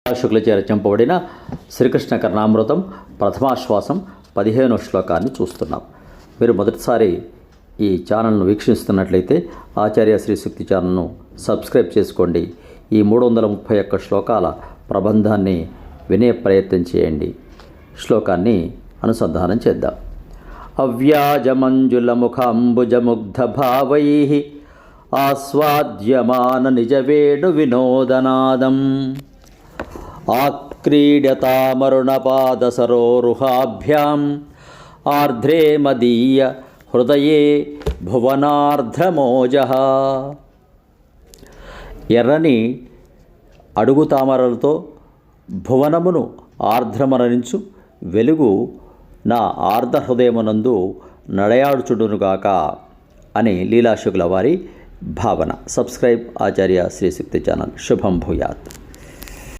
శుక్లచే రచింపబడిన శ్రీకృష్ణ కర్ణామృతం ప్రథమాశ్వాసం 15వ శ్లోకాన్ని చూస్తున్నాం. మీరు మొదటిసారి ఈ ఛానల్ను వీక్షిస్తున్నట్లయితే ఆచార్య శ్రీ సూక్తి ఛానల్ను సబ్స్క్రైబ్ చేసుకోండి. ఈ 331 శ్లోకాల ప్రబంధాన్ని వినే ప్రయత్నం చేయండి. శ్లోకాన్ని అనుసంధానం చేద్దాం. అవ్యాజమంజులముఖాంబుజముగ్ధభావై ఆస్వాద్యమాన నిజవేణు వినోదనాదం ఆక్రీడ్యతామరుణపాదసరోరుహాభ్యాం ఆర్ద్రే మదీయ హృదయే భువనార్ధ్రమోజః. ఎర్రని అడుగు తామరలతో భువనమును ఆర్ద్రమరణించు వెలుగు నా ఆర్ద్ర హృదయమునందు నడయాడుచుడునుగాక అని లీలాశుకుల వారి భావన. సబ్స్క్రైబ్ ఆచార్య శ్రీ సూక్తి ఛానల్. శుభం భూయాత్.